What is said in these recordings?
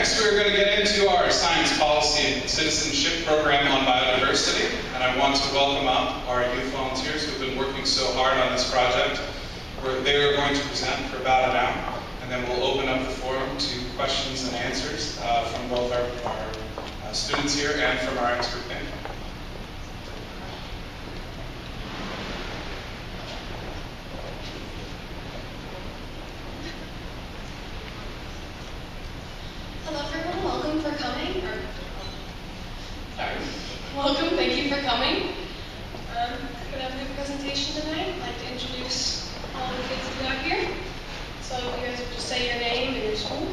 Next, we're going to get into our science policy and citizenship program on biodiversity, and I want to welcome up our youth volunteers who have been working so hard on this project. They are going to present for about an hour, and then we'll open up the forum to questions and answers from both our students here and from our expert panel. Hello everyone, welcome for coming. Welcome, thank you for coming. I'm going to have a good presentation tonight. I'd like to introduce all the kids we got here. So if you guys would just say your name and your school.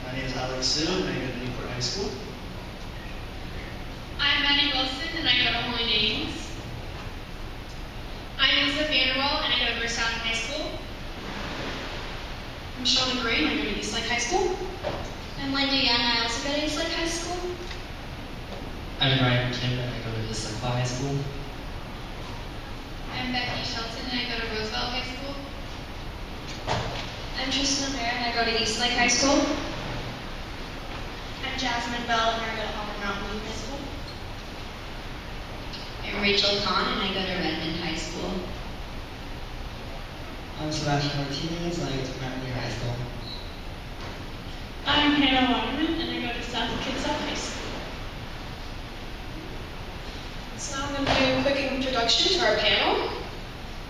My name is Alex Sue, and I go to Newport High School. I'm Maddie Wilson, and I go to Holy Names. I'm Lisa Vanderwall, and I go to Versailles High School. I'm Shauna Gray, and I go to Eastlake High School. I'm Linda Young, I also go to Eastlake High School. I'm Ryan Kim, and I go to Eastlake High School. I'm Becky Shelton, and I go to Roosevelt High School. I'm Tristan O'Meara, and I go to Eastlake High School. I'm Jasmine Bell, and I go to Howard Mountain High School. I'm Rachel Kahn, and I go to Redmond High School. I'm Sebastian Martinez, and I go to Mountain High School. I'm Hannah Waterman, and I go to South Kitsap High School. So now I'm going to do a quick introduction to our panel.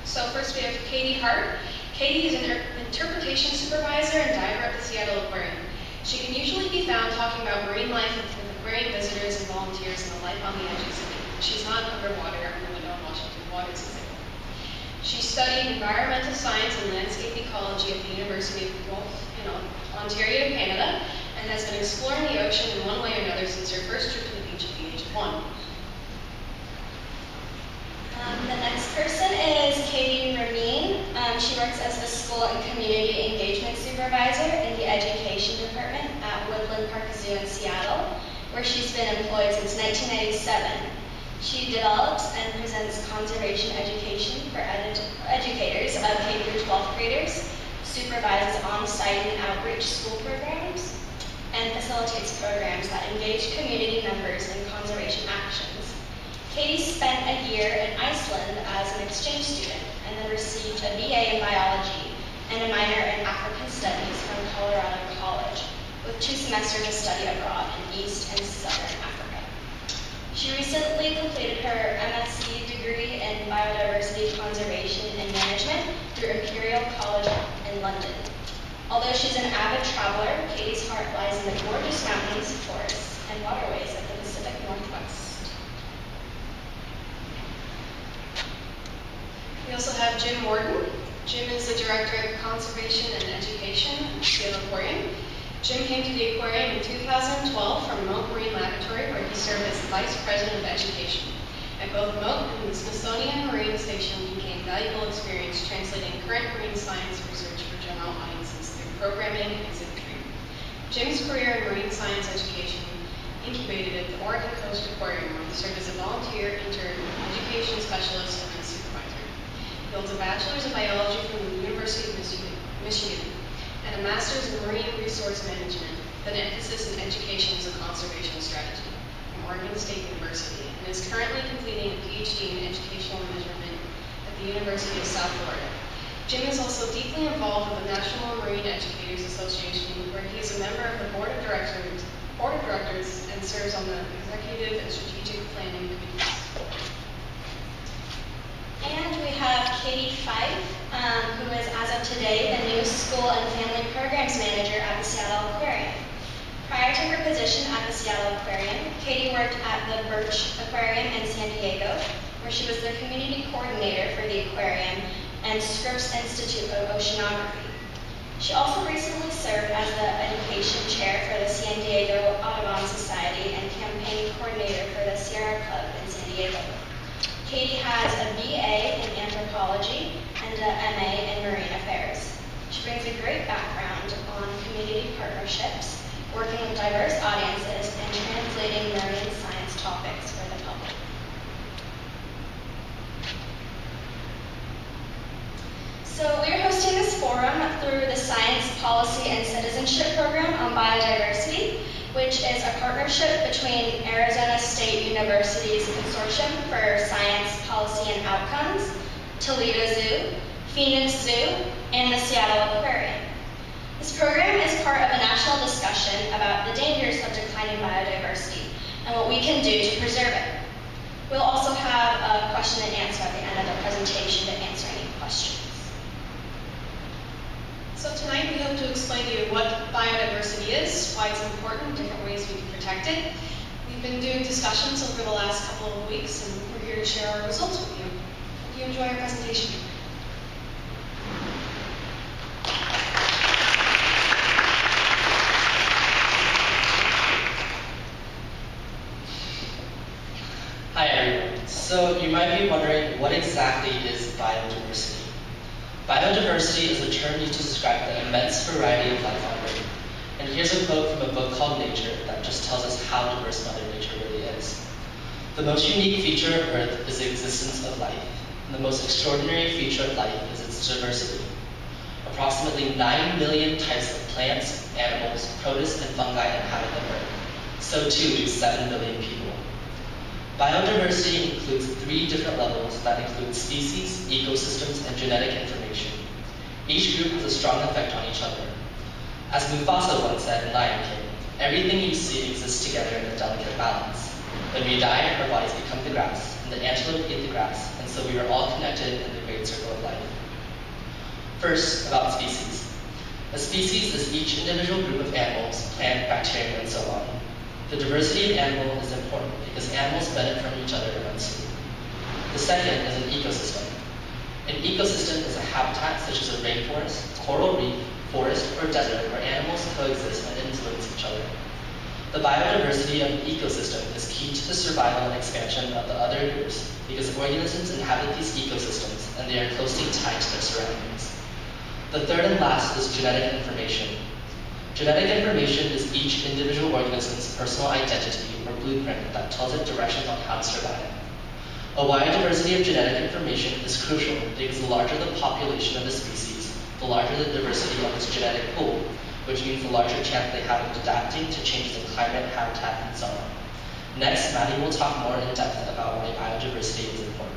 So first we have Katie Hart. Katie is an interpretation supervisor and diver at the Seattle Aquarium. She can usually be found talking about marine life with aquarium visitors and volunteers and the life on the edges of it. She's not underwater in the window in Washington Water Season. She studied environmental science and landscape ecology at the University of Guelph in Ontario, Canada, and has been exploring the ocean in one way or another since her first trip to the beach at the age of 1. The next person is Katie Ramin. She works as the School and Community Engagement Supervisor in the Education Department at Woodland Park Zoo in Seattle, where she's been employed since 1997. She develops and presents conservation education for educators of K through 12th graders, supervises on-site and outreach school programs, and facilitates programs that engage community members in conservation actions. Katie spent a year in Iceland as an exchange student and then received a BA in biology and a minor in African studies from Colorado College, with 2 semesters of study abroad in East and Southern Africa. She recently completed her MSc degree in Biodiversity Conservation and Management through Imperial College in London. Although she's an avid traveler, Katie's heart lies in the gorgeous mountains, forests, and waterways of the Pacific Northwest. We also have Jim Morton. Jim is the Director of Conservation and Education at the Seattle Aquarium. Jim came to the aquarium in 2012 from Mote Marine Laboratory, where he served as the Vice President of Education. At both Mote and the Smithsonian Marine Station, he gained valuable experience translating current marine science research for general audiences through programming and exhibitry. Jim's career in marine science education incubated at the Oregon Coast Aquarium, where he served as a volunteer, intern, education specialist, and supervisor. He holds a Bachelor's of Biology from the University of Michigan and a Master's in Marine Resource Management with an emphasis in education as a conservation strategy from Oregon State University, and is currently completing a PhD in educational measurement at the University of South Florida. Jim is also deeply involved with the National Marine Educators Association, where he is a member of the Board of Directors and serves on the Executive and Strategic Planning Committees. And we have Katie Fife, who is, as of today, the new School and Family Programs Manager at the Seattle Aquarium. Prior to her position at the Seattle Aquarium, Katie worked at the Birch Aquarium in San Diego, where she was the community coordinator for the aquarium and Scripps Institute of Oceanography. She also recently served as the education chair for the San Diego Audubon Society and campaign coordinator for the Sierra Club in San Diego. Katie has a BA in anthropology and an MA in marine affairs. She brings a great background on community partnerships, working with diverse audiences, and translating marine science topics for the public. So we're hosting this forum through the Science Policy and Citizenship Citizenship Program on Biodiversity, which is a partnership between Arizona State University's Consortium for Science, Policy, and Outcomes, Toledo Zoo, Phoenix Zoo, and the Seattle Aquarium. This program is part of a national discussion about the dangers of declining biodiversity and what we can do to preserve it. We'll also have a question and answer at the end of the presentation to answer any questions. So tonight we hope to explain to you what biodiversity is, why it's important, different ways we can protect it. We've been doing discussions over the last couple of weeks and we're here to share our results with you. Hope you enjoy our presentation. Hi everyone. So you might be wondering, what exactly is biodiversity? Biodiversity is a term used to describe the immense variety of life on Earth. And here's a quote from a book called Nature that just tells us how diverse Mother Nature really is. The most unique feature of Earth is the existence of life. And the most extraordinary feature of life is its diversity. Approximately 9 million types of plants, animals, produce, and fungi inhabit the Earth. So too do 7 billion people. Biodiversity includes 3 different levels that include species, ecosystems, and genetic information. Each group has a strong effect on each other. As Mufasa once said in Lion King, everything you see exists together in a delicate balance. When we die, our bodies become the grass, and the antelope eat the grass, and so we are all connected in the great circle of life. First, about species. A species is each individual group of animals, plant, bacteria, and so on. The diversity of animals is important because animals benefit from each other immensely. The second is an ecosystem. An ecosystem is a habitat such as a rainforest, coral reef, forest, or desert where animals coexist and influence each other. The biodiversity of an ecosystem is key to the survival and expansion of the other groups because organisms inhabit these ecosystems and they are closely tied to their surroundings. The third and last is genetic information. Genetic information is each individual organism's personal identity or blueprint that tells it directions on how to survive. A wide diversity of genetic information is crucial because the larger the population of a species, the larger the diversity of its genetic pool, which means the larger chance they have of adapting to changes in climate, habitat, and so on. Next, Maddie will talk more in depth about why biodiversity is important.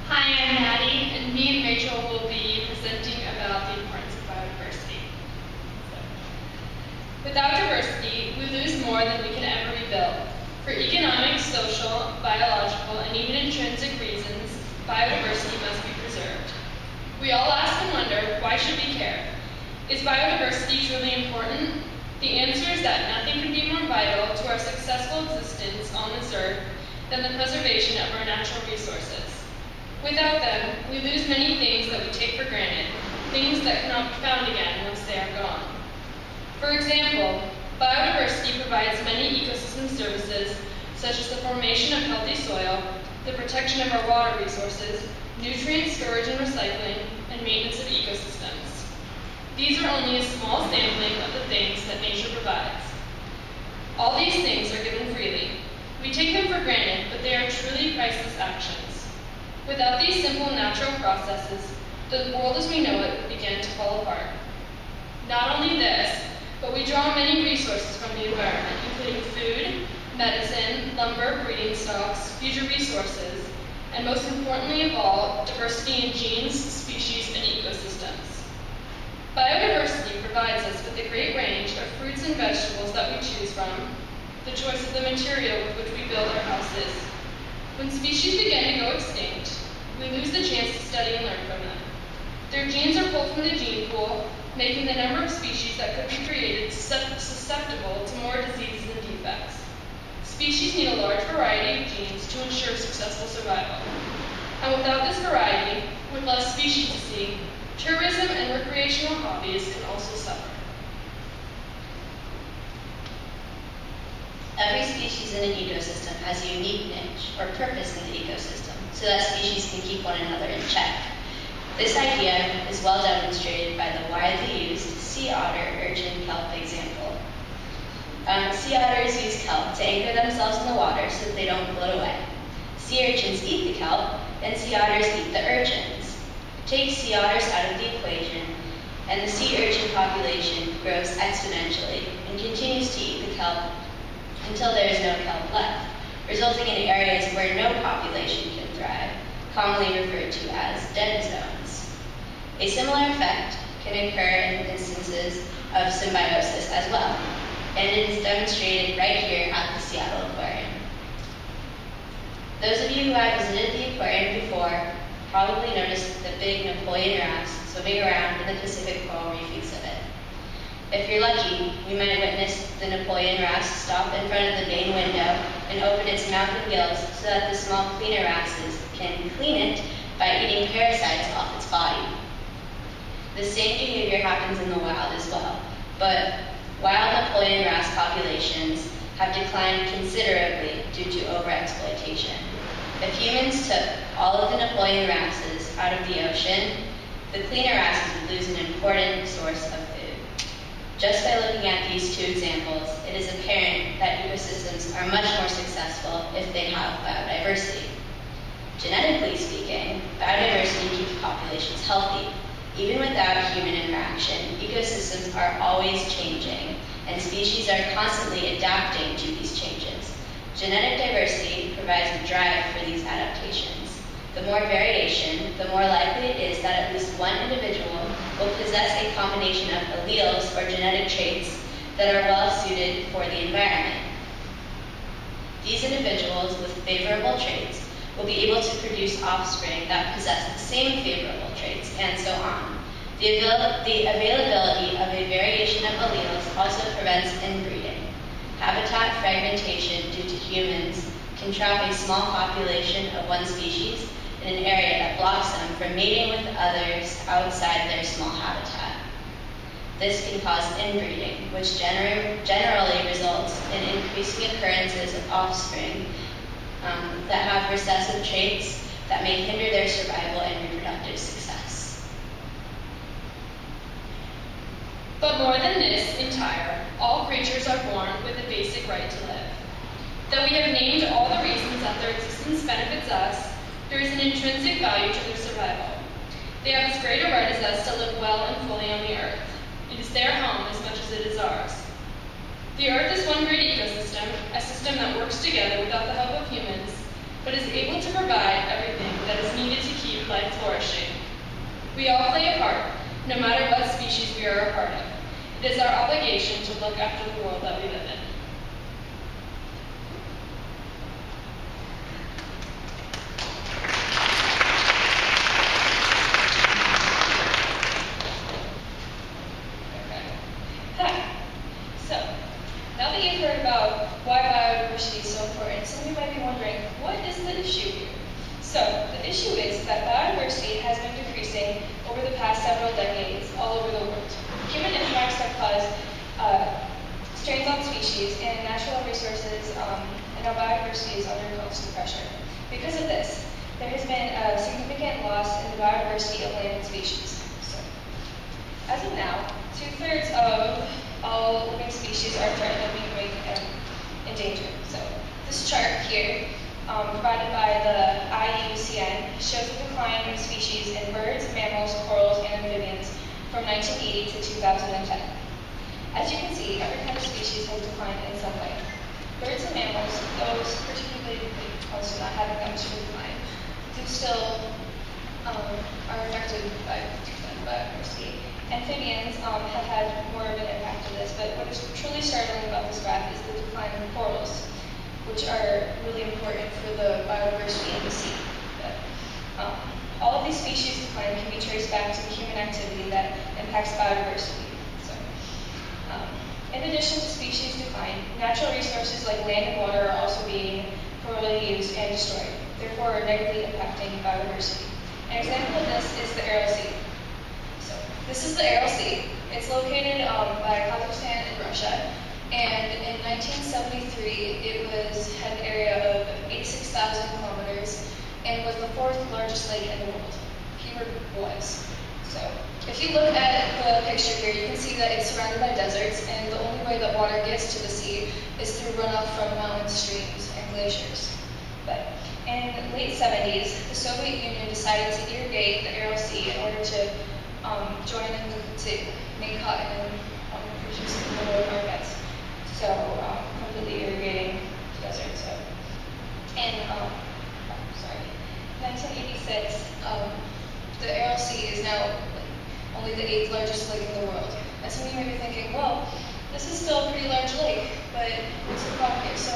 Hi, I'm Maddie, and me and Rachel will be presenting about the importance of biodiversity. Without diversity, we lose more than we can ever rebuild. For economic, social, biological, and even intrinsic reasons, biodiversity must be preserved. We all ask and wonder, why should we care? Is biodiversity truly important? The answer is that nothing could be more vital to our successful existence on this earth than the preservation of our natural resources. Without them, we lose many things that we take for granted, things that cannot be found again once they are gone. For example, biodiversity provides many ecosystem services, such as the formation of healthy soil, the protection of our water resources, nutrient storage and recycling, and maintenance of ecosystems. These are only a small sampling of the things that nature provides. All these things are given freely. We take them for granted, but they are truly priceless actions. Without these simple natural processes, the world as we know it would begin to fall apart. Not only this, but we draw many resources from the environment, including food, medicine, lumber, breeding stocks, future resources, and most importantly of all, diversity in genes, species, and ecosystems. Biodiversity provides us with a great range of fruits and vegetables that we choose from, the choice of the material with which we build our houses. When species begin to go extinct, we lose the chance to study and learn from them. Their genes are pulled from the gene pool, making the number of species that could be created susceptible to more diseases and defects. Species need a large variety of genes to ensure successful survival. And without this variety, with less species to see, tourism and recreational hobbies can also suffer. Every species in an ecosystem has a unique niche or purpose in the ecosystem, so that species can keep one another in check. This idea is well demonstrated by the widely used sea otter urchin kelp example. Sea otters use kelp to anchor themselves in the water so that they don't float away. Sea urchins eat the kelp, and sea otters eat the urchins. Take sea otters out of the equation, and the sea urchin population grows exponentially and continues to eat the kelp until there is no kelp left, resulting in areas where no population can thrive, commonly referred to as dead zones. A similar effect can occur in instances of symbiosis as well, and it is demonstrated right here at the Seattle Aquarium. Those of you who have visited the aquarium before probably noticed the big Napoleon wrasse swimming around in the Pacific coral reef exhibit. If you're lucky, we might witness the Napoleon wrasse stop in front of the main window and open its mouth and gills so that the small cleaner wrasses can clean it by eating parasites off its body. The same behavior happens in the wild as well, but wild Napoleon wrasse populations have declined considerably due to overexploitation. If humans took all of the Napoleon wrasses out of the ocean, the cleaner wrasses would lose an important source of food. Just by looking at these two examples, it is apparent that ecosystems are much more successful if they have biodiversity. Genetically speaking, biodiversity keeps populations healthy. Even without human interaction, ecosystems are always changing, and species are constantly adapting to these changes. Genetic diversity provides the drive for these adaptations. The more variation, the more likely it is that at least one individual will possess a combination of alleles or genetic traits that are well suited for the environment. These individuals with favorable traits will be able to produce offspring that possess the same favorable traits, and so on. The availability of a variation of alleles also prevents inbreeding. Habitat fragmentation due to humans can trap a small population of one species in an area that blocks them from mating with others outside their small habitat. This can cause inbreeding, which generally results in increasing occurrences of offspring that have recessive traits that may hinder their survival and reproductive success. But more than this entire, all creatures are born with a basic right to live. Though we have named all the reasons that their existence benefits us, there is an intrinsic value to their survival. They have as great a right as us to live well and fully on the earth. It is their home as much as it is ours. The earth is one great ecosystem, a system that works together without the help of humans, but is able to provide everything that is needed to keep life flourishing. We all play a part, no matter what species we are a part of. It is our obligation to look after the world that we live in. Why biodiversity is so important. Some of you might be wondering, what is the issue here? So, the issue is that biodiversity has been decreasing over the past several decades all over the world. Human impacts have caused strains on species and natural resources, and our biodiversity is under constant pressure. Because of this, there has been a significant loss in the biodiversity of land and species. So, as of now, 2/3 of all living species are threatened of being endangered. So this chart here, provided by the IUCN, shows the decline in species in birds, mammals, corals, and amphibians from 1980 to 2010. As you can see, every kind of species has declined in some way. Birds and mammals, those particularly also not having that much of a decline, do still are affected by biodiversity. Amphibians have had more of an impact of this, but what is truly startling about this graph is the decline in corals, which are really important for the biodiversity in the sea. All of these species decline can be traced back to the human activity that impacts biodiversity. So, in addition to species decline, natural resources like land and water are also being poorly used and destroyed, therefore negatively impacting biodiversity. An example of this is the Aral Sea. This is the Aral Sea. It's located by Kazakhstan and Russia. And in 1973, it had an area of 86,000 kilometers and was the 4th largest lake in the world. Keyword was. So If you look at the picture here, you can see that it's surrounded by deserts, and the only way that water gets to the sea is through runoff from mountains, streams, and glaciers. But in the late 70s, the Soviet Union decided to irrigate the Aral Sea in order to join in to make cotton and produce the world markets. So completely irrigating the desert. So in 1986, the Aral Sea is now only the 8th largest lake in the world. And some of you may be thinking, well, this is still a pretty large lake, but what's the problem here? So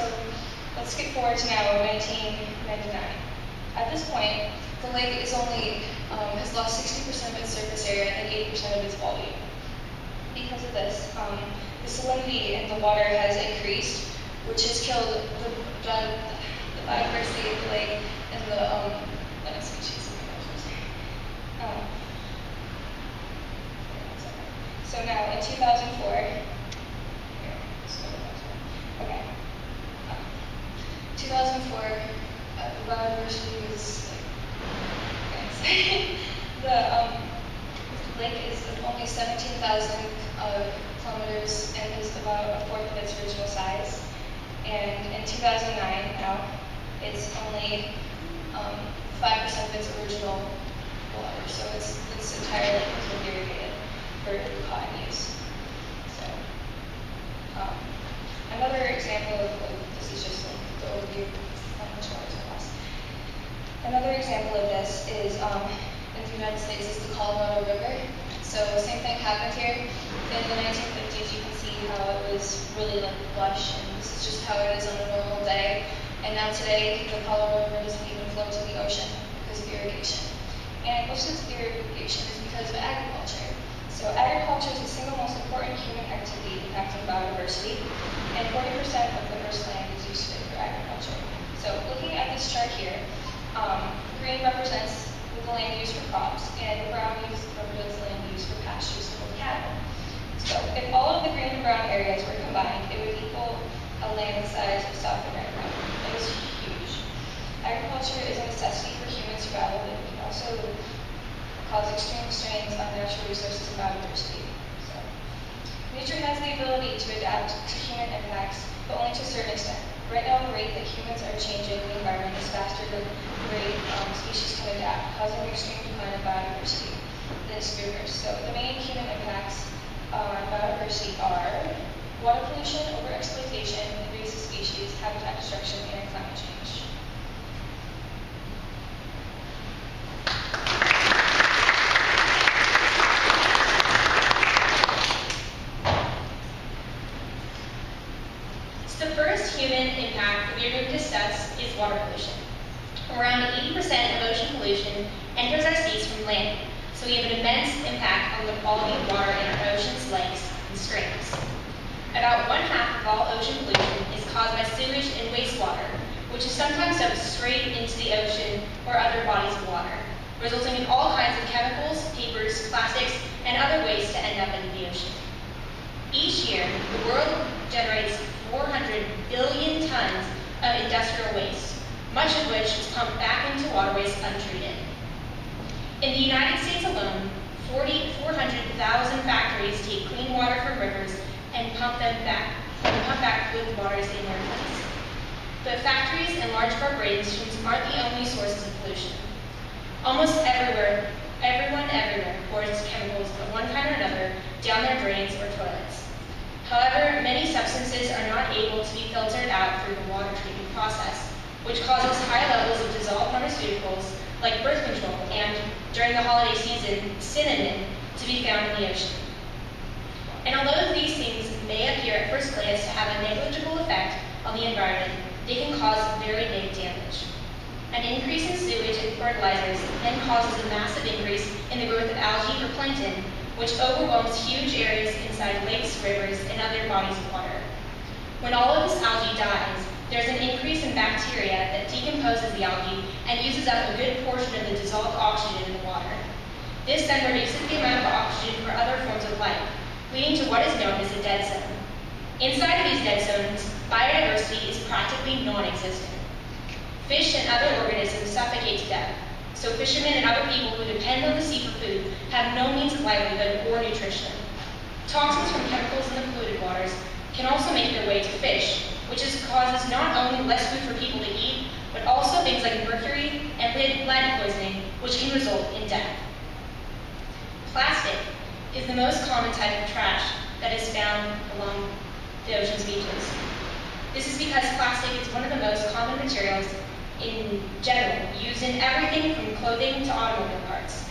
let's skip forward to now, 1999. At this point, the lake is only has lost 60% of its surface area and 80% of its volume. Because of this, the salinity in the water has increased, which has killed the biodiversity of the lake and the species. So now, in 2004, okay, 2004, the biodiversity is the lake is only 17,000 kilometers and is about a fourth of its original size. And in 2009, now, it's only 5% of its original water. So it's entirely irrigated for cotton use. So another example of this is just the overview of how much water is lost. Another example of this is in the United States is the Colorado River. So same thing happened here. In the 1950s, you can see how it was really lush, and this is just how it is on a normal day. And now today, the Colorado River doesn't even flow to the ocean because of irrigation. And most of this irrigation is because of agriculture. So agriculture is the single most important human activity impacting biodiversity, and 40% of the Earth's land is used for agriculture. So looking at this chart here, green represents the land used for crops, and brown represents land used for pastures for cattle. So if all of the green and brown areas were combined, it would equal a land the size of South America. It is huge. Agriculture is a necessity for human survival, but it can also cause extreme strains on natural resources and biodiversity. So, nature has the ability to adapt to human impacts, but only to a certain extent. Right now, the rate that humans are changing the environment is faster than the rate species can adapt, causing an extreme decline of biodiversity in its rivers. So the main human impacts on biodiversity are water pollution, overexploitation, invasive species, habitat destruction, and climate change. The first human impact that we are going to discuss is water pollution. Around 80% of ocean pollution enters our seas from land, so we have an immense impact on the quality of water in our oceans, lakes, and streams. About 1/2 of all ocean pollution is caused by sewage and wastewater, which is sometimes dumped straight into the ocean or other bodies of water, resulting in all kinds of chemicals, papers, plastics, and other waste to end up in the ocean. Each year, the world generates 400 billion tons of industrial waste, much of which is pumped back into waterways untreated. In the United States alone, 400,000 factories take clean water from rivers and pump back polluted waters in their place. But factories and large corporations aren't the only sources of pollution. Almost everywhere pours chemicals of one kind or another down their drains or toilets. However, many substances are not able to be filtered out through the water treatment process, which causes high levels of dissolved pharmaceuticals like birth control and, during the holiday season, cinnamon to be found in the ocean. And although these things may appear at first glance to have a negligible effect on the environment, they can cause very big damage. An increase in sewage and fertilizers then causes a massive increase in the growth of algae or plankton, which overwhelms huge areas inside lakes, rivers, and other bodies of water. When all of this algae dies, there's an increase in bacteria that decomposes the algae and uses up a good portion of the dissolved oxygen in the water. This then reduces the amount of oxygen for other forms of life, leading to what is known as a dead zone. Inside of these dead zones, biodiversity is practically non-existent. Fish and other organisms suffocate to death, so fishermen and other people who depend on the sea for food have no means of livelihood or nutrition. Toxins from chemicals in the polluted waters can also make their way to fish, which causes not only less food for people to eat, but also things like mercury and lead poisoning, which can result in death. Plastic is the most common type of trash that is found along the ocean's beaches. This is because plastic is one of the most common materials in general, used in everything from clothing to automobile parts.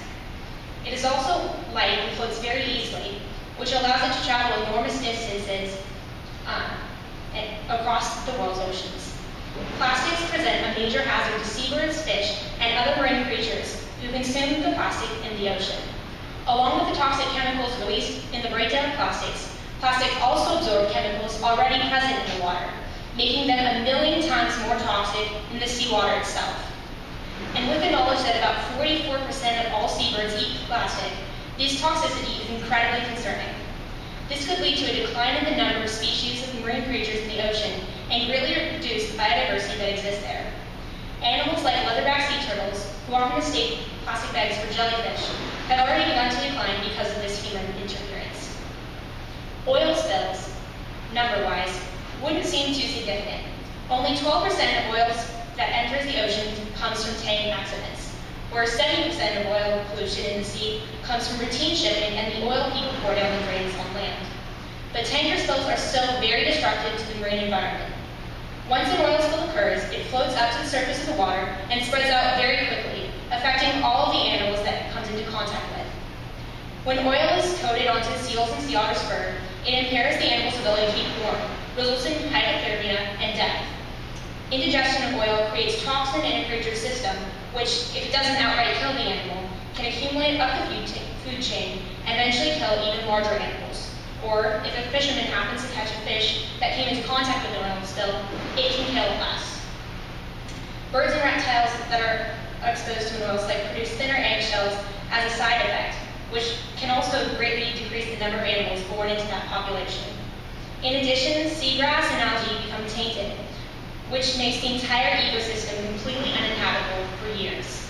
It is also light and floats very easily, which allows it to travel enormous distances across the world's oceans. Plastics present a major hazard to seabirds, fish, and other marine creatures who consume the plastic in the ocean. Along with the toxic chemicals released in the breakdown of plastics, plastics also absorb chemicals already present in the water, making them 1,000,000 times more toxic than the seawater itself. And with the knowledge that about 44% of all seabirds eat plastic, this toxicity is incredibly concerning. This could lead to a decline in the number of species of marine creatures in the ocean and greatly reduce the biodiversity that exists there. Animals like leatherback sea turtles, who often mistake plastic bags for jellyfish, have already begun to decline because of this human interference. Oil spills, number-wise, wouldn't seem too significant. Only 12% of oil that enters the ocean comes from tank accidents, whereas 70% of oil pollution in the sea comes from routine shipping and the oil people pour down the drains on land. But tanker spills are still very destructive to the marine environment. Once an oil spill occurs, it floats up to the surface of the water and spreads out very quickly, affecting all of the animals that it comes into contact with. When oil is coated onto seals and sea otter's fur, it impairs the animal's ability to keep warm, resulting in hypothermia and death. Indigestion of oil creates toxin in a creature's system, which, if it doesn't outright kill the animal, can accumulate up the food chain and eventually kill even larger animals. Or, if a fisherman happens to catch a fish that came into contact with an oil spill, it can kill us. Birds and reptiles that are exposed to an oil slick produce thinner eggshells as a side effect, which can also greatly decrease the number of animals born into that population. In addition, seagrass and algae become tainted, which makes the entire ecosystem completely uninhabitable for years.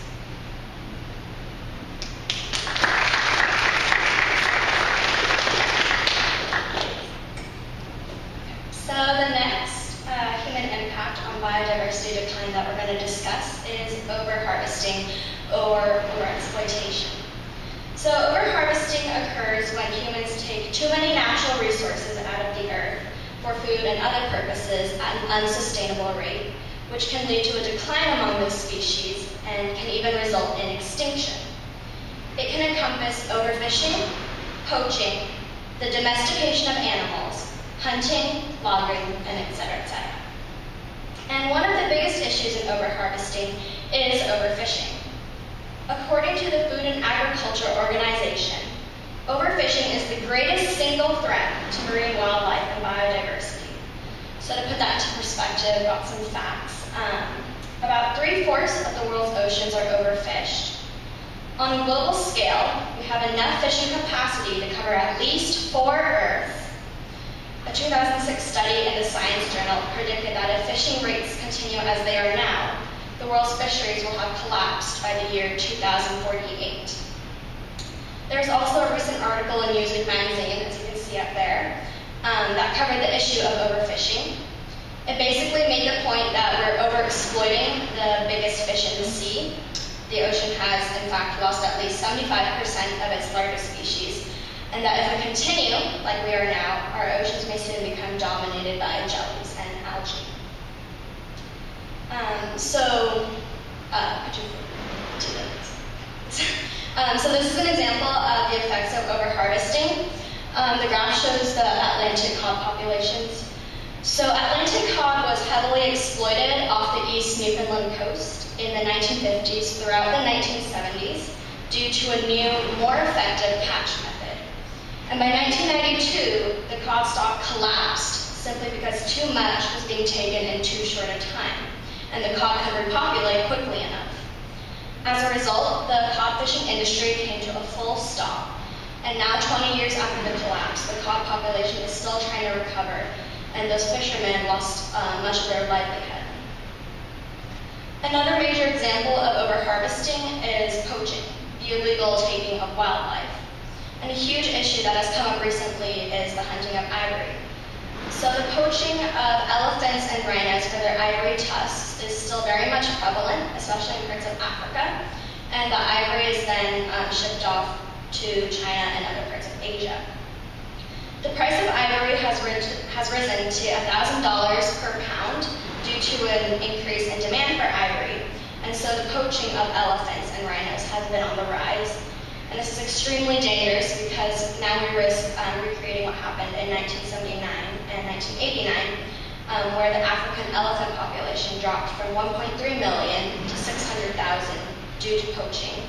So the next human impact on biodiversity decline that we're going to discuss is overharvesting or overexploitation. So overharvesting occurs when humans take too many natural resources out of the earth for food and other purposes at an unsustainable rate, which can lead to a decline among those species and can even result in extinction. It can encompass overfishing, poaching, the domestication of animals, hunting, logging, and etc., etc. And one of the biggest issues in overharvesting is overfishing. According to the Food and Agriculture Organization, overfishing is the greatest single threat to marine wildlife and biodiversity. So to put that into perspective, I've got some facts. About 3/4 of the world's oceans are overfished. On a global scale, we have enough fishing capacity to cover at least 4 Earths. A 2006 study in the Science Journal predicted that if fishing rates continue as they are now, the world's fisheries will have collapsed by the year 2048. There's also a recent article in Newsweek magazine, as you can see up there, that covered the issue of overfishing. It basically made the point that we're overexploiting the biggest fish in the sea. The ocean has, in fact, lost at least 75% of its largest species, and that if we continue like we are now, our oceans may soon become dominated by jellies and algae. So this is an example of the effects of overharvesting. The graph shows the Atlantic cod populations. So Atlantic cod was heavily exploited off the East Newfoundland coast in the 1950s throughout the 1970s due to a new, more effective catch method. And by 1992, the cod stock collapsed simply because too much was being taken in too short a time, and the cod could repopulate quickly enough. As a result, the cod fishing industry came to a full stop, and now 20 years after the collapse, the cod population is still trying to recover, and those fishermen lost much of their livelihood. Another major example of overharvesting the illegal taking of wildlife. And a huge issue that has come up recently is the hunting of ivory. So the poaching of elephants and rhinos for their ivory tusks is still very much prevalent, especially in parts of Africa. And the ivory is then shipped off to China and other parts of Asia. The price of ivory has risen to $1,000 per pound due to an increase in demand for ivory. And so the poaching of elephants and rhinos has been on the rise. And this is extremely dangerous because now we risk recreating what happened in 1979 and 1989, where the African elephant population dropped from 1.3 million to 600,000 due to poaching.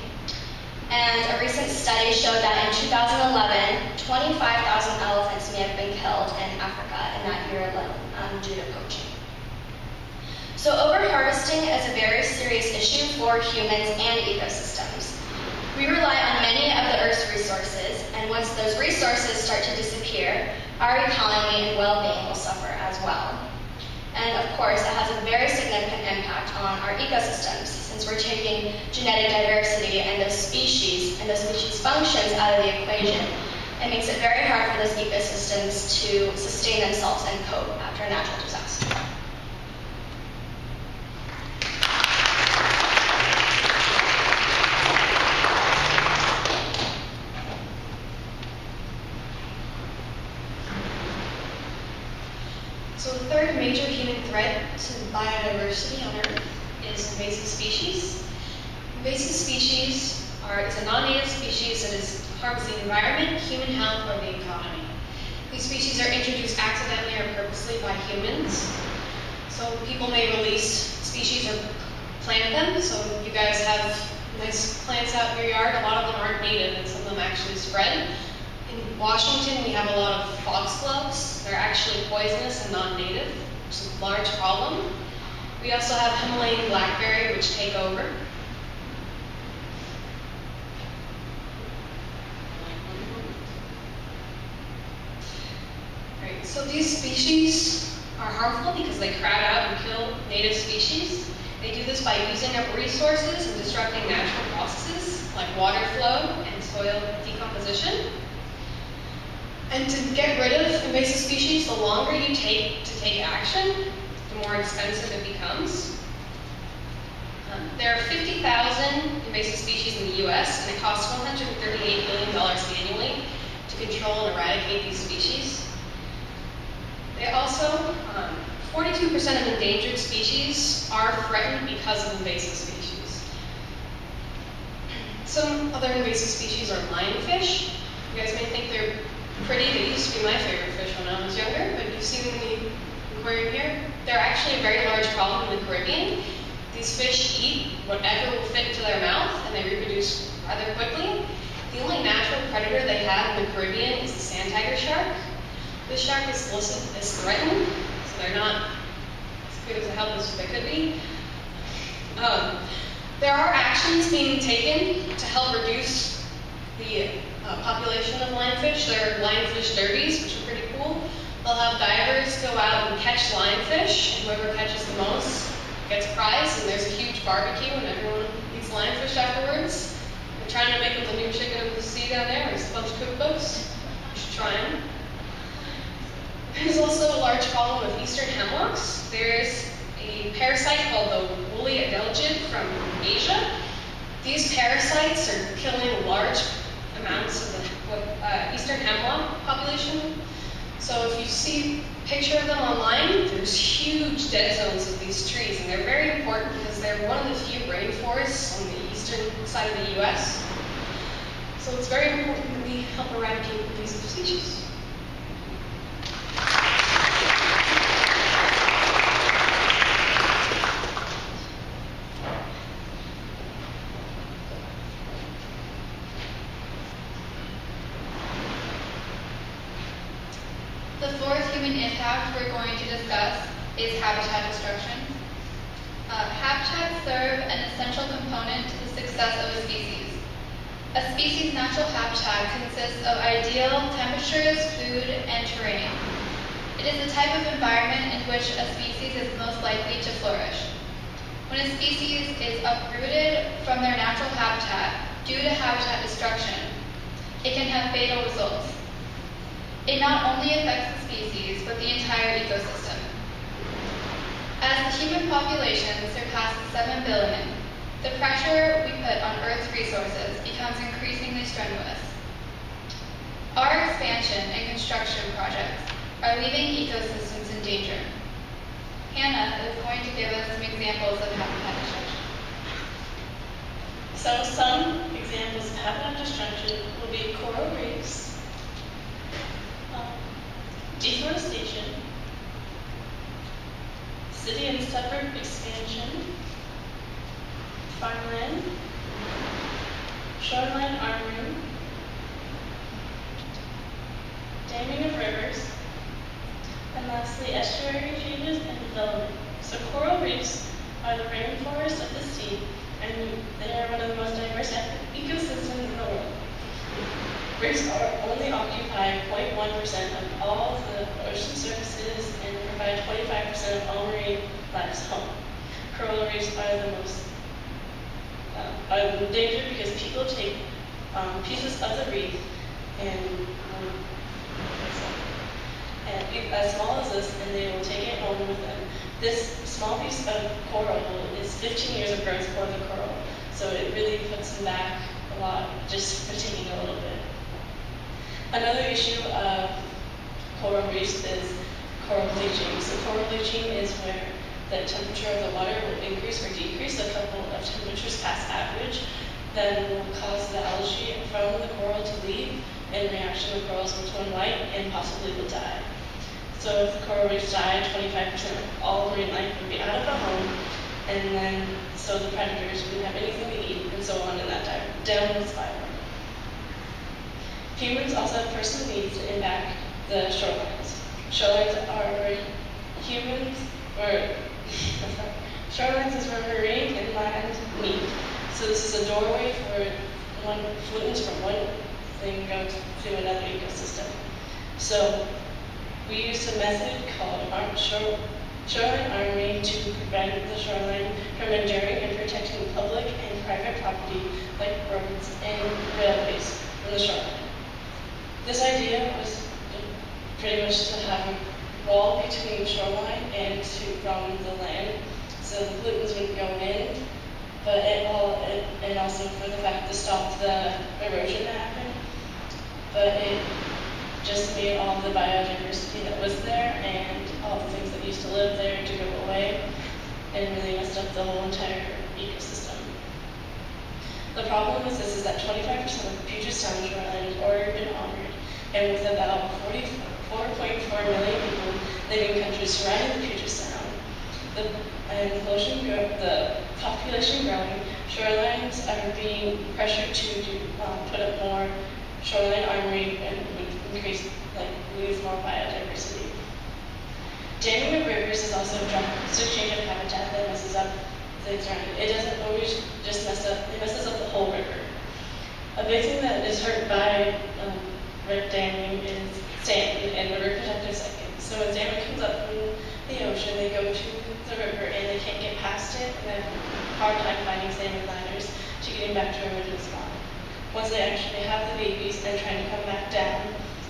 And a recent study showed that in 2011, 25,000 elephants may have been killed in Africa in that year alone due to poaching. So overharvesting is a very serious issue for humans and ecosystems. We rely on many of the Earth's resources, and once those resources start to disappear, our economy and well-being will suffer as well. And of course, it has a very significant impact on our ecosystems, since we're taking genetic diversity and those species functions out of the equation. It makes it very hard for those ecosystems to sustain themselves and cope after a natural disaster. So the third major human threat to biodiversity on Earth is invasive species. Invasive species is a non-native species that harms the environment, human health, or the economy. These species are introduced accidentally or purposely by humans. So people may release species or plant them. So if you guys have nice plants out in your yard, a lot of them aren't native and some of them actually spread. In Washington, we have a lot of foxgloves. They're actually poisonous and non-native, which is a large problem. We also have Himalayan blackberry, which take over. Right, so these species are harmful because they crowd out and kill native species. They do this by using up resources and disrupting natural processes like water flow and soil decomposition. And to get rid of invasive species, the longer you take to take action, the more expensive it becomes. There are 50,000 invasive species in the US, and it costs $138 billion annually to control and eradicate these species. They also, 42% of endangered species are threatened because of invasive species. Some other invasive species are lionfish. You guys may think they're pretty. They used to be my favorite fish when I was younger, but you see them in the aquarium here. They're actually a very large problem in the Caribbean. These fish eat whatever will fit into their mouth, and they reproduce rather quickly. The only natural predator they have in the Caribbean is the sand tiger shark. This shark is listed as threatened, so they're not as good as a help as they could be. There are actions being taken to help reduce the population of lionfish. There are lionfish derbies, which are pretty cool. They'll have divers go out and catch lionfish, and whoever catches the most gets a prize, and there's a huge barbecue, and everyone eats lionfish afterwards. They're trying to make them the new chicken of the sea down there. There's a bunch of cookbooks. You should try them. There's also a large problem with eastern hemlocks. There's a parasite called the woolly adelgid from Asia. These parasites are killing large amounts of the eastern hemlock population. So if you see a picture of them online, there's huge dead zones of these trees, and they're very important because they're one of the few rainforests on the eastern side of the US. So it's very important that we help eradicate invasive species. The fourth human impact we're going to discuss is habitat destruction. Habitats serve an essential component to the success of a species. A species' natural habitat consists of ideal temperatures, food, and terrain. It is the type of environment in which a species is most likely to flourish. When a species is uprooted from their natural habitat, due to habitat destruction, it can have fatal results. It not only affects the species, but the entire ecosystem. As the human population surpasses 7 billion, the pressure we put on Earth's resources becomes increasingly strenuous. Our expansion and construction projects are leaving ecosystems in danger. Hannah is going to give us some examples of habitat destruction. So some examples of habitat destruction will be coral reefs, deforestation, city and suburb expansion, farmland, shoreline armoring, damming of rivers, and lastly, estuary changes and development. So coral reefs are the rainforests of the sea, and they are one of the most diverse ecosystems in the world. Reefs only occupy 0.1% of all the ocean surfaces and provide 25% of all marine life's home. Coral reefs are the most in danger because people take pieces of the reef and as small as this, and they will take it home with them. This small piece of coral is 15 years of growth for the coral, so it really puts them back a lot just for taking a little bit. Another issue of coral reefs is coral bleaching. So coral bleaching is where the temperature of the water will increase or decrease a couple of temperatures past average, then will cause the algae from the coral to leave. In reaction, the corals will turn white and possibly will die. So if the coral reefs die, 25% of all marine life would be out of a home, and then so the predators wouldn't have anything to eat, and so on in that downward spiral. Humans also have personal needs to impact the shorelines. Shorelines are where humans, shorelines is where marine and land meet. So this is a doorway for pollutants from one thing go to another ecosystem. So we use a method called shoreline armoring to prevent the shoreline from enduring and protecting public and private property like roads and railways from the shoreline. This idea was pretty much to have a wall between the shoreline and from the land, so the pollutants wouldn't go in, but and also for the fact to stop the erosion that happened. But it just made all the biodiversity that was there and all the things that used to live there to go away, and really messed up the whole entire ecosystem. The problem with this is that 25% of Puget Sound shoreline has already been honored, and with about 4.4 million people living in countries surrounding the Puget Sound, the population growing, shorelines are being pressured to put up more shoreline armoring and would increase, lose more biodiversity. Damming of rivers is also a drastic change of habitat that messes up things around it. It doesn't always just mess up, it messes up the whole river. A big thing that is hurt by damming is salmon and river protective seconds. So when salmon comes up from the ocean, they go to the river and they can't get past it, and they have a hard time finding salmon ladders to getting back to their original spot. Once they actually have the babies and trying to come back down,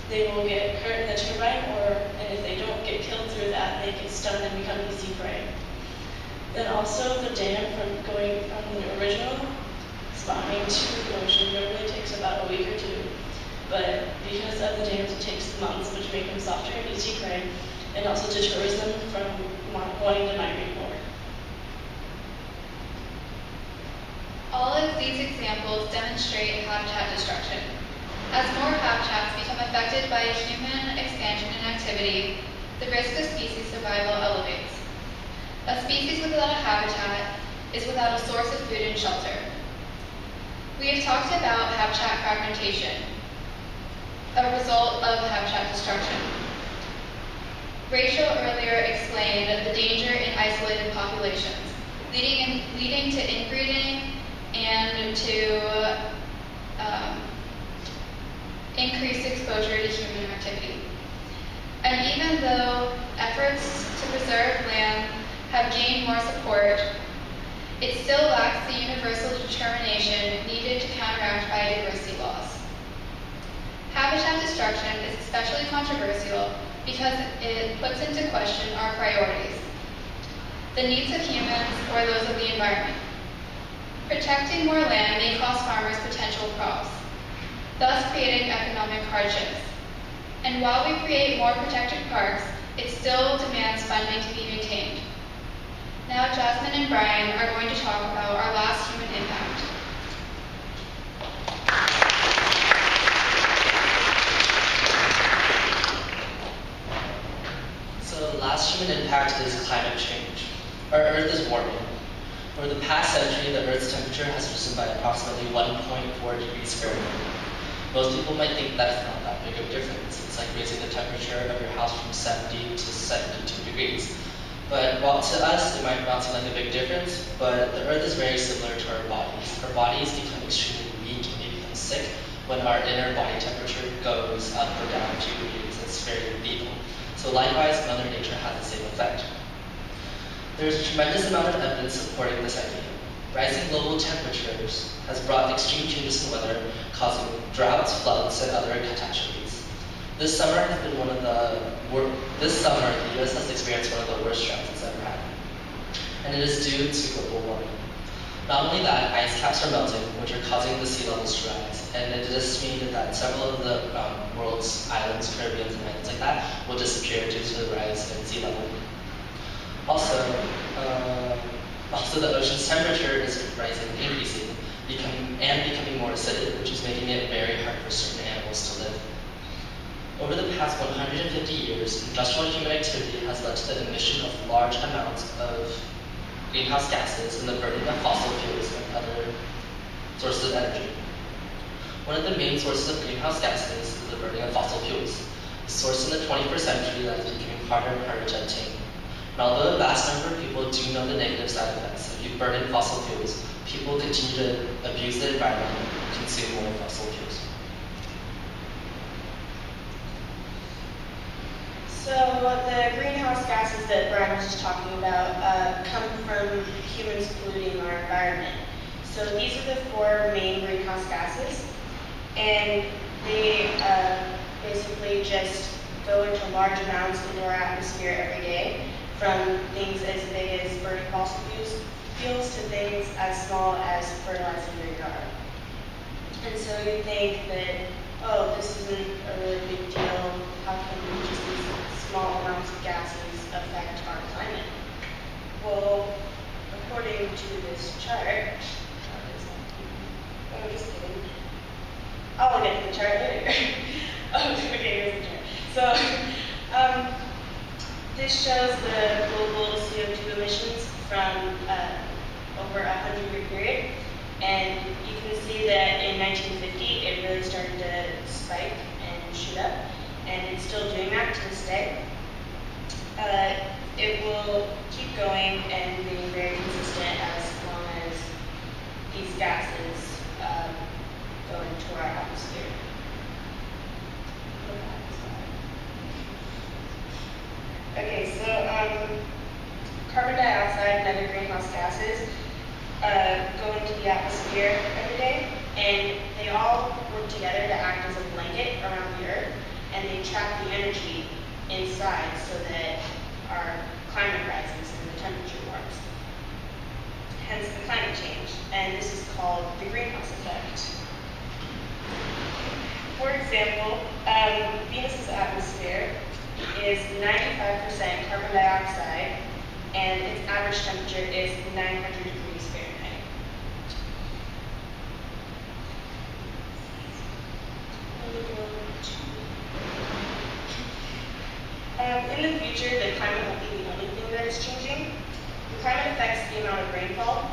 they will get hurt in the turbine, and if they don't get killed through that, they get stunned and become easy prey. Then also the dam from going from the original spawning to the ocean normally takes about a week or two. But because of the dams, it takes months, which make them softer and easy prey, and also deters them from wanting to migrate more. All of these examples demonstrate habitat destruction. As more habitats become affected by human expansion and activity, the risk of species survival elevates. A species without a habitat is without a source of food and shelter. We have talked about habitat fragmentation, a result of habitat destruction. Rachel earlier explained the danger in isolated populations, leading to inbreeding and to increased exposure to human activity. And even though efforts to preserve land have gained more support, it still lacks the universal determination needed to counteract biodiversity loss. Habitat destruction is especially controversial because it puts into question our priorities, the needs of humans or those of the environment. Protecting more land may cost farmers potential crops, thus creating economic hardships. And while we create more protected parks, it still demands funding to be maintained. Now Jasmine and Brian are going to talk about our last human impact. So the last human impact is climate change. Our Earth is warming. Over the past century, the Earth's temperature has risen by approximately 1.4 degrees Fahrenheit. Most people might think that it's not that big of a difference. It's like raising the temperature of your house from 70 to 72 degrees. But while to us, it might not seem like a big difference, but the Earth is very similar to our bodies. Our bodies become extremely weak and they become sick when our inner body temperature goes up or down 2 degrees. It's very lethal. So likewise, Mother Nature has the same effect. There's a tremendous amount of evidence supporting this idea. Rising global temperatures has brought extreme changes in weather, causing droughts, floods, and other catastrophes. This summer, the U.S. has experienced one of the worst droughts it's ever had, and it is due to global warming. Not only that, ice caps are melting, which are causing the sea levels to rise, and it is estimated that several of the world's islands, Caribbean, and islands like that will disappear due to the rise in sea level. Also, the ocean's temperature is rising, increasing, becoming more acidic, which is making it very hard for certain animals to live. Over the past 150 years, industrial human activity has led to the emission of large amounts of greenhouse gases and the burning of fossil fuels and other sources of energy. One of the main sources of greenhouse gases is the burning of fossil fuels, a source in the 21st century that is becoming harder and harder to obtain. And although a vast number of people do know the negative side effects of burning fossil fuels, people continue to abuse the environment and consume more fossil fuels. So the greenhouse gases that Brian was just talking about come from humans polluting our environment. So these are the 4 main greenhouse gases, and they basically just go into large amounts into our atmosphere every day, from things as big as burning fossil fuels to things as small as fertilizing your yard. And so you think that, oh, this isn't a really big deal, how can just these small amounts of gases affect our climate? Well, according to this chart, oh, just kidding. I'll look at the chart later. Oh, okay, here's the chart. So, this shows the global CO2 emissions from over a 100-year period. And you can see that in 1950, it really started to spike and shoot up. And it's still doing that to this day. It will keep going and being very consistent as long as these gases go into our atmosphere. Okay, so carbon dioxide and other greenhouse gases go into the atmosphere every day, and they all work together to act as a blanket around the Earth, and they trap the energy inside so that our climate rises and the temperature warms. Hence the climate change, and this is called the greenhouse effect. For example, Venus's atmosphere is 95% carbon dioxide, and its average temperature is 900 degrees Fahrenheit. In the future, the climate won't be the only thing that is changing. The climate affects the amount of rainfall.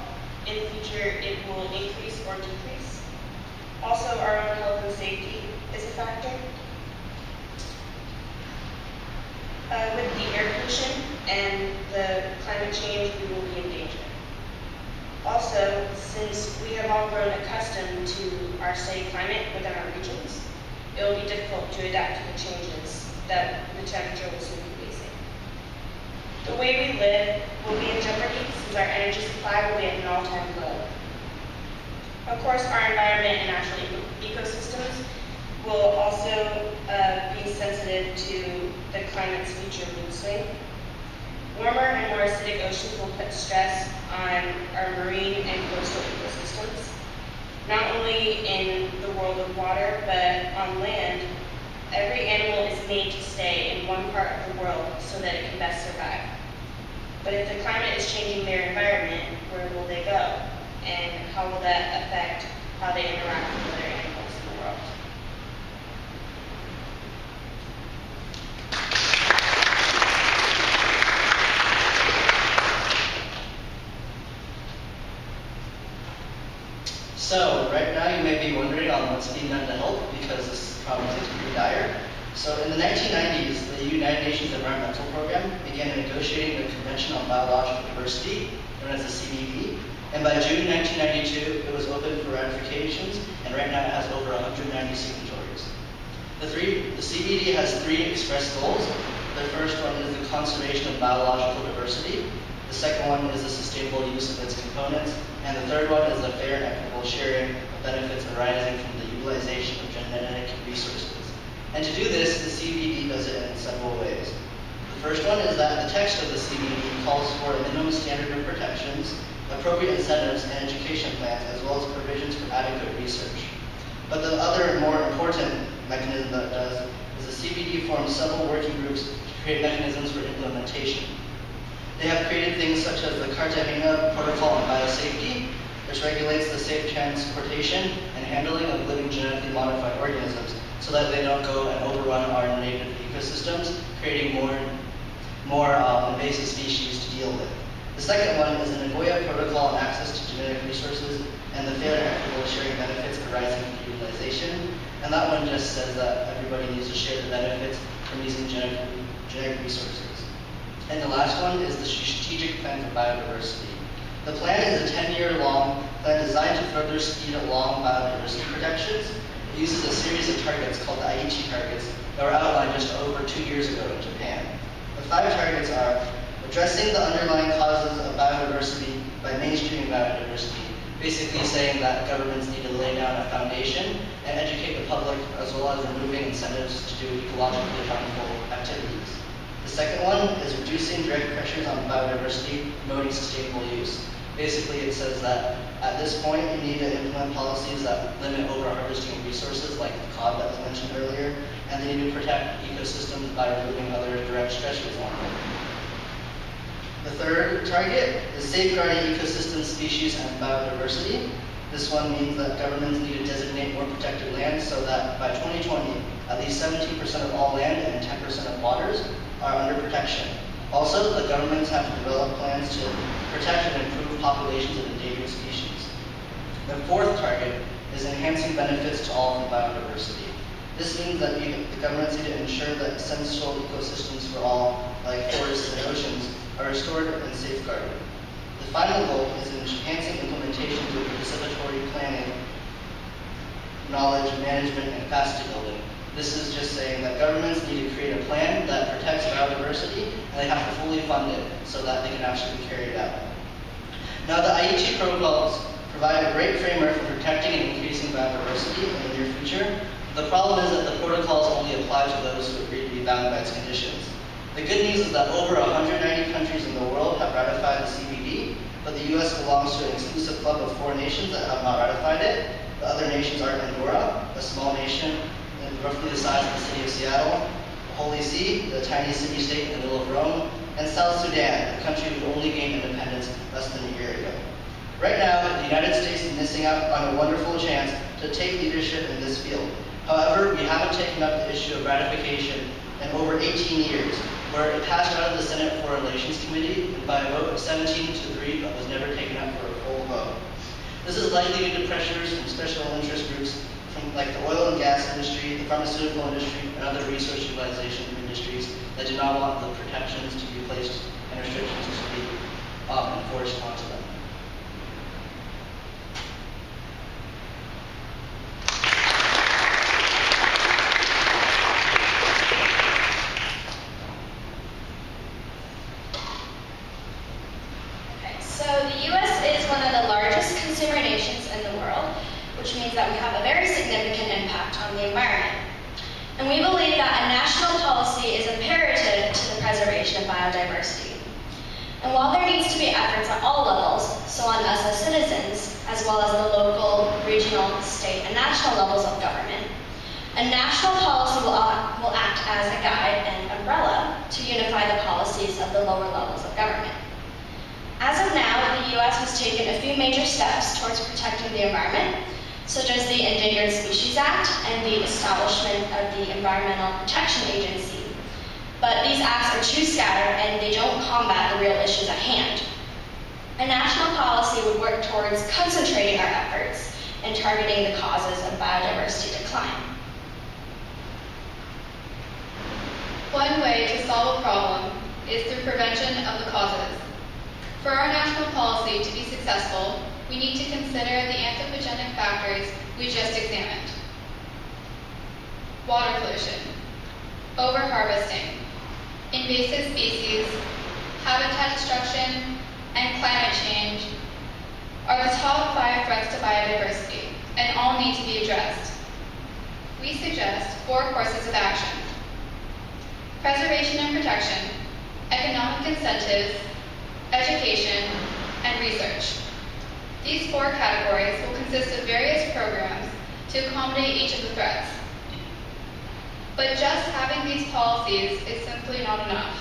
In the future, it will increase or decrease. Also, our own health and safety is a factor. With the air pollution and the climate change, we will be in danger. Also, since we have all grown accustomed to our steady climate within our regions, it will be difficult to adapt to the changes that the temperature will soon be facing. The way we live will be in jeopardy since our energy supply will be at an all-time low. Of course, our environment and natural ecosystems will also be sensitive to the climate's future mood swing. Warmer and more acidic oceans will put stress on our marine and coastal ecosystems, not only in the world of water, but on land. Every animal is made to stay in one part of the world so that it can best survive. But if the climate is changing their environment, where will they go? And how will that affect how they interact with other animals in the world? So, right now you may be wondering on what's being done to help because this problem is pretty dire. So, in the 1990s, the United Nations Environmental Program began negotiating the Convention on Biological Diversity, known as the CBD, and by June 1992, it was open for ratifications, and right now it has over 190 signatories. The CBD has 3 express goals. The first one is the conservation of biological diversity. The second one is the sustainable use of its components. And the third one is the fair and equitable sharing of benefits arising from the utilization of genetic resources. And to do this, the CBD does it in several ways. The first one is that the text of the CBD calls for a minimum standard of protections, appropriate incentives, and education plans, as well as provisions for adequate research. But the other more important mechanism that it does is the CBD forms several working groups to create mechanisms for implementation. They have created things such as the Cartagena Protocol on Biosafety, which regulates the safe transportation and handling of living genetically modified organisms so that they don't go and overrun our native ecosystems, creating more invasive species to deal with. The second one is the Nagoya Protocol on access to genetic resources and the fair and equitable sharing benefits arising from utilization. And that one just says that everybody needs to share the benefits from using genetic resources. And the last one is the Strategic Plan for Biodiversity. The plan is a 10-year-long plan designed to further speed along biodiversity protections. It uses a series of targets called the Aichi targets that were outlined just over 2 years ago in Japan. The 5 targets are addressing the underlying causes of biodiversity by mainstreaming biodiversity, basically saying that governments need to lay down a foundation and educate the public, as well as removing incentives to do ecologically harmful activities. The second one is reducing direct pressures on biodiversity, promoting sustainable use. Basically, it says that at this point, you need to implement policies that limit over-harvesting resources, like the cod that was mentioned earlier, and they need to protect ecosystems by removing other direct stressors on them. The third target is safeguarding ecosystem species and biodiversity. This one means that governments need to designate more protected land so that by 2020, at least 17% of all land and 10% of waters are under protection. Also, the governments have to develop plans to protect and improve populations of endangered species. The fourth target is enhancing benefits to all from biodiversity. This means that the governments need to ensure that essential ecosystems for all, like forests and oceans, are restored and safeguarded. The final goal is enhancing implementation through participatory planning, knowledge management, and capacity building. This is just saying that governments need to create a plan that protects biodiversity, and they have to fully fund it so that they can actually be carried out. Now, the Aichi protocols provide a great framework for protecting and increasing biodiversity in the near future. The problem is that the protocols only apply to those who agree to be bound by its conditions. The good news is that over 190 countries in the world have ratified the CBD, but the U.S. belongs to an exclusive club of 4 nations that have not ratified it. The other nations are Andorra, a small nation roughly the size of the city of Seattle, the Holy See, the tiny city-state in the middle of Rome, and South Sudan, a country who only gained independence less than a year ago. Right now, the United States is missing out on a wonderful chance to take leadership in this field. However, we haven't taken up the issue of ratification in over 18 years, where it passed out of the Senate Foreign Relations Committee by a vote of 17-3, but was never taken up for a full vote. This is likely due to pressures from special interest groups like the oil and gas industry, the pharmaceutical industry, and other resource utilization industries that do not want the protections to be placed and restrictions to be enforced onto them. which means that we have a very significant impact on the environment. And we believe that a national policy is imperative to the preservation of biodiversity. And while there needs to be efforts at all levels, so on us as citizens, as well as the local, regional, state, and national levels of government, a national policy will act as a guide and umbrella to unify the policies of the lower levels of government. As of now, the U.S. has taken a few major steps towards protecting the environment, such as the Endangered Species Act and the establishment of the Environmental Protection Agency. But these acts are too scattered and they don't combat the real issues at hand. A national policy would work towards concentrating our efforts and targeting the causes of biodiversity decline. One way to solve a problem is through prevention of the causes. For our national policy to be successful, we need to consider the anthropogenic factors we just examined. Water pollution, overharvesting, invasive species, habitat destruction, and climate change are the top 5 threats to biodiversity and all need to be addressed. We suggest 4 courses of action: preservation and protection, economic incentives, education, and research. These 4 categories will consist of various programs to accommodate each of the threats. But just having these policies is simply not enough.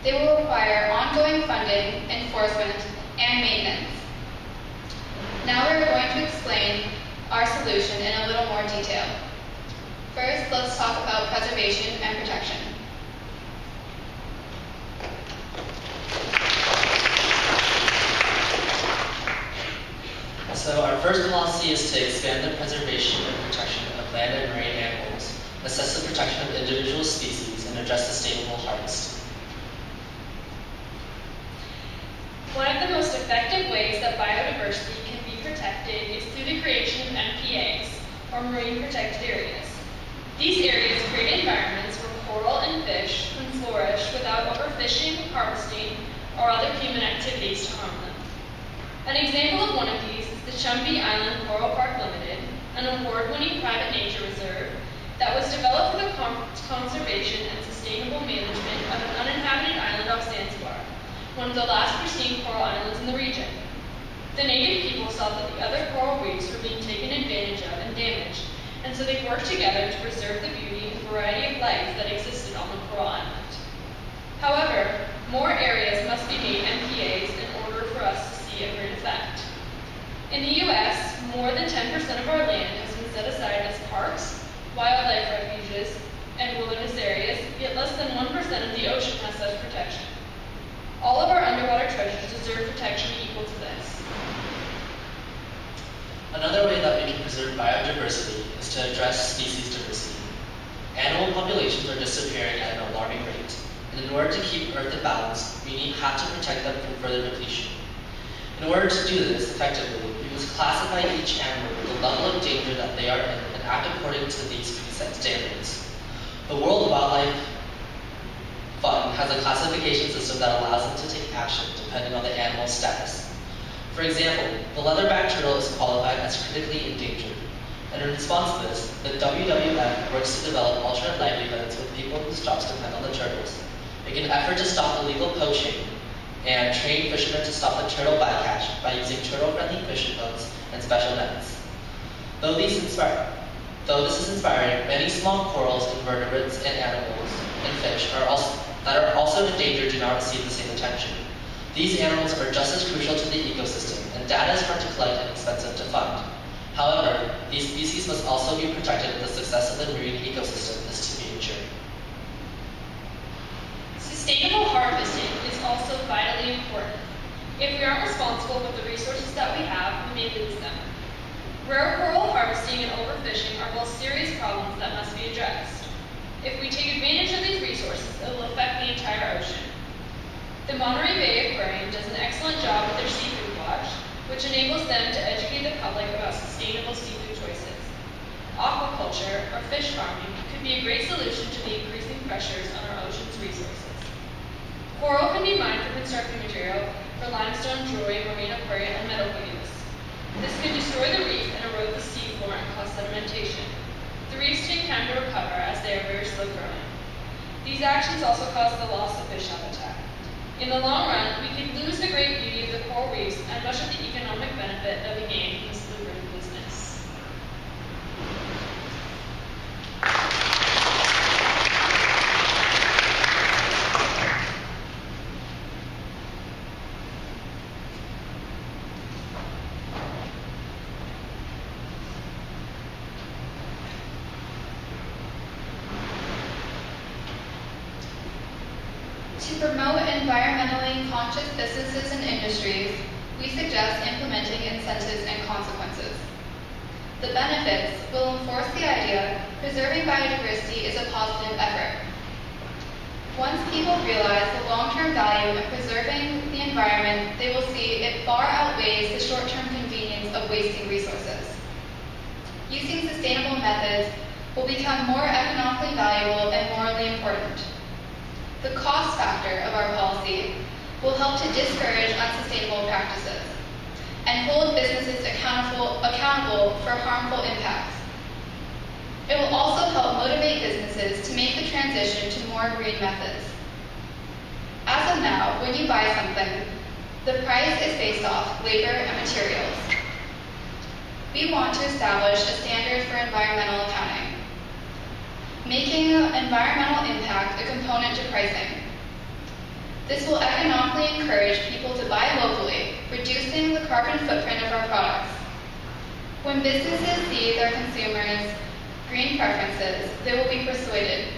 They will require ongoing funding, enforcement, and maintenance. Now we're going to explain our solution in a little more detail. First, let's talk about preservation and protection. So our first policy is to expand the preservation and protection of land and marine animals, assess the protection of individual species, and address sustainable harvesting. One of the most effective ways that biodiversity can be protected is through the creation of MPAs, or marine protected areas. These areas create environments where coral and fish can flourish without overfishing, harvesting, or other human activities to harm them. An example of one of these is the Chumbi Island Coral Park Limited, an award-winning private nature reserve that was developed for the conservation and sustainable management of an uninhabited island off Zanzibar, one of the last pristine coral islands in the region. The native people saw that the other coral reefs were being taken advantage of and damaged, and so they worked together to preserve the beauty and variety of life that existed on the coral island. However, more areas must be made MPAs in order for us to see a great effect. In the U.S., more than 10% of our land has been set aside as parks, wildlife refuges, and wilderness areas, yet less than 1% of the ocean has such protection. All of our underwater treasures deserve protection equal to this. Another way that we can preserve biodiversity is to address species diversity. Animal populations are disappearing at an alarming rate, and in order to keep Earth in balance, we have to protect them from further depletion. In order to do this effectively, we must classify each animal with the level of danger that they are in and act according to these preset standards. The World Wildlife Fund has a classification system that allows them to take action depending on the animal's status. For example, the leatherback turtle is qualified as critically endangered. And in response to this, the WWF works to develop alternate livelihoods with people whose jobs depend on the turtles, making an effort to stop illegal poaching and train fishermen to stop the turtle bycatch by using turtle-friendly fishing boats and special nets. Though this is inspiring, many small corals, invertebrates, and animals and fish that are also endangered do not receive the same attention. These animals are just as crucial to the ecosystem, and data is hard to collect and expensive to fund. However, these species must also be protected if the success of the marine ecosystem is to be ensured. Sustainable harvesting is also vitally important. If we aren't responsible with the resources that we have, we may lose them. Rare coral harvesting and overfishing are both serious problems that must be addressed. If we take advantage of these resources, it will affect the entire ocean. The Monterey Bay Aquarium does an excellent job with their seafood watch, which enables them to educate the public about sustainable seafood choices. Aquaculture, or fish farming, could be a great solution to the increasing pressures on our ocean's resources. Coral can be mined for construction material, for limestone, jewelry, marine aquarium, and medical use. This can destroy the reef and erode the vegetation. The reefs take time to recover as they are very slow growing. These actions also cause the loss of fish habitat. In the long run, we could lose the great beauty of the coral reefs and much of the economic benefit that we gain from this lucrative business. To promote environmentally conscious businesses and industries, we suggest implementing incentives and consequences. The benefits will enforce the idea preserving biodiversity is a positive effort. Once people realize the long-term value of preserving the environment, they will see it far outweighs the short-term convenience of wasting resources. Using sustainable methods will become more economically valuable and morally important. The cost factor of our policy will help to discourage unsustainable practices and hold businesses accountable for harmful impacts. It will also help motivate businesses to make the transition to more green methods. As of now, when you buy something, the price is based off labor and materials. We want to establish a standard for environmental accounting, making environmental impact a component to pricing. This will economically encourage people to buy locally, reducing the carbon footprint of our products. When businesses see their consumers' green preferences, they will be persuaded.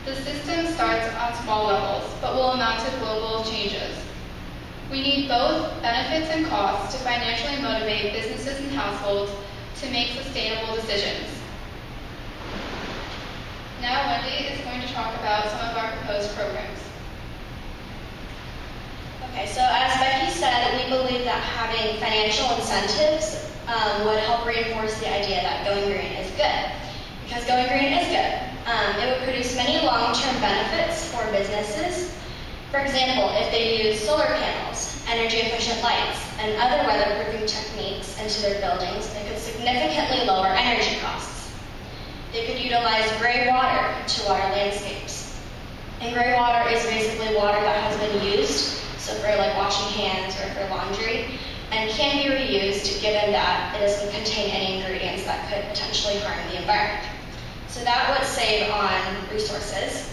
The system starts on small levels, but will amount to global changes. We need both benefits and costs to financially motivate businesses and households to make sustainable decisions. Now Wendy is going to talk about some of our proposed programs. Okay, so as Becky said, we believe that having financial incentives would help reinforce the idea that going green is good. Because going green is good. It would produce many long-term benefits for businesses. For example, if they use solar panels, energy-efficient lights, and other weatherproofing techniques into their buildings, it could significantly lower energy costs. They could utilize gray water to water landscapes. And gray water is basically water that has been used, so for like washing hands or for laundry, and can be reused given that it doesn't contain any ingredients that could potentially harm the environment. So that would save on resources.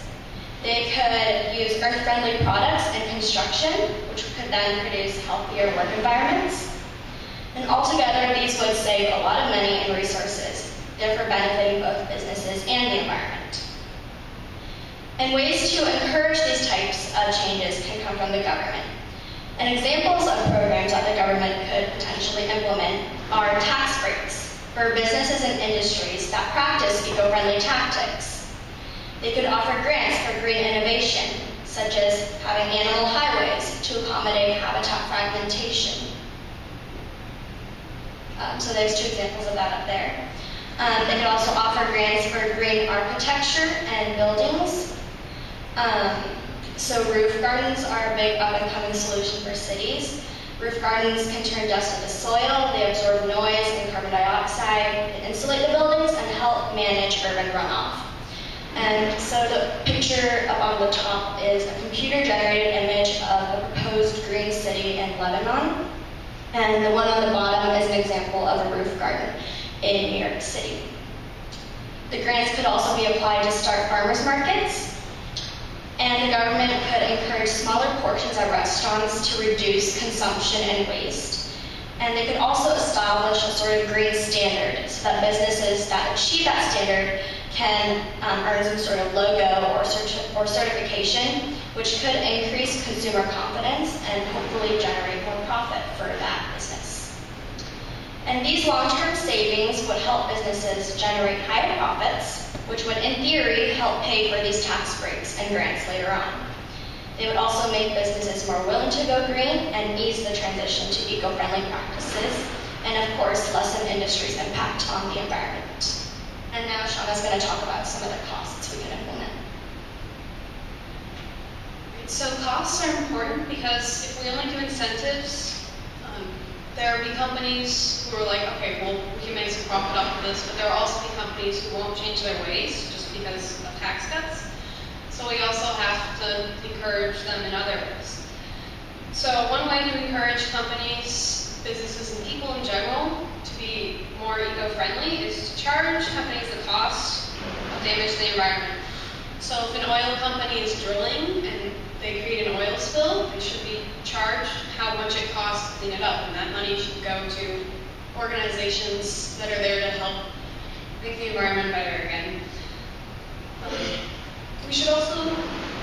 They could use earth-friendly products in construction, which could then produce healthier work environments. And altogether, these would save a lot of money and resources, therefore benefiting both businesses and the environment. And ways to encourage these types of changes can come from the government. And examples of programs that the government could potentially implement are tax breaks for businesses and industries that practice eco-friendly tactics. They could offer grants for green innovation, such as having animal highways to accommodate habitat fragmentation. So there's two examples of that up there. They could also offer grants for green architecture and buildings. So roof gardens are a big up-and-coming solution for cities. Roof gardens can turn dust into soil, they absorb noise and carbon dioxide, and insulate the buildings and help manage urban runoff. And so the picture up on the top is a computer-generated image of a proposed green city in Lebanon. And the one on the bottom is an example of a roof garden in New York City. The grants could also be applied to start farmers markets. And the government could encourage smaller portions at restaurants to reduce consumption and waste. And they could also establish a sort of green standard so that businesses that achieve that standard can earn some sort of logo or certification, which could increase consumer confidence and hopefully generate more profit for that business. And these long-term savings would help businesses generate higher profits, which would, in theory, help pay for these tax breaks and grants later on. They would also make businesses more willing to go green and ease the transition to eco-friendly practices, and of course, lessen industry's impact on the environment. And now Shauna's going to talk about some of the costs we can implement. So costs are important because if we only do incentives, There will be companies who are like, okay, well, we can make some profit off of this, but there will also be companies who won't change their ways just because of tax cuts. So we also have to encourage them in other ways. So one way to encourage companies, businesses, and people in general to be more eco-friendly is to charge companies the cost of damage to the environment. So if an oil company is drilling and they create an oil spill, they should be charged how much it costs to clean it up, and that money should go to organizations that are there to help make the environment better again. We should also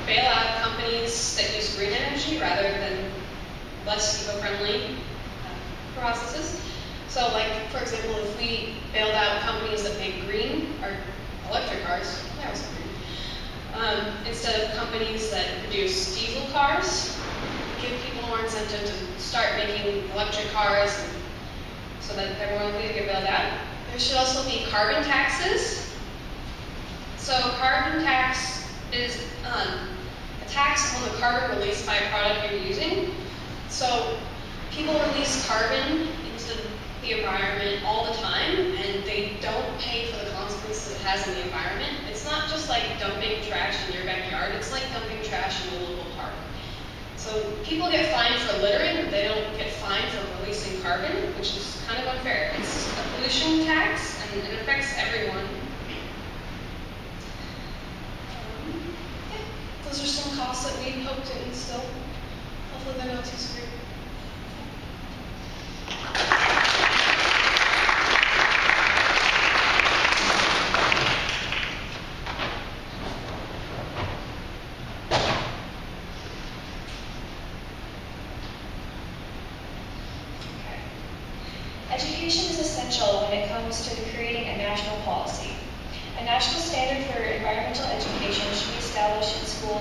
bail out companies that use green energy rather than less eco-friendly processes. So like, for example, if we bailed out companies that make green or electric cars, they're also green, instead of companies that produce diesel cars, give people more incentive to start making electric cars so that everyone can get bailed out. There should also be carbon taxes. So carbon tax is a tax on the carbon released by a product you're using. So people release carbon into the environment all the time, and they don't pay for the consequences it has in the environment. It's not just like dumping trash in your backyard, it's like dumping trash in a local park. So people get fined for littering, but they don't get fined for releasing carbon, which is kind of unfair. It's a pollution tax, and it affects everyone. Those are some costs that we hope to instill. Hopefully they're not too severe. Education is essential when it comes to creating a national policy. A national standard for environmental education should be established in schools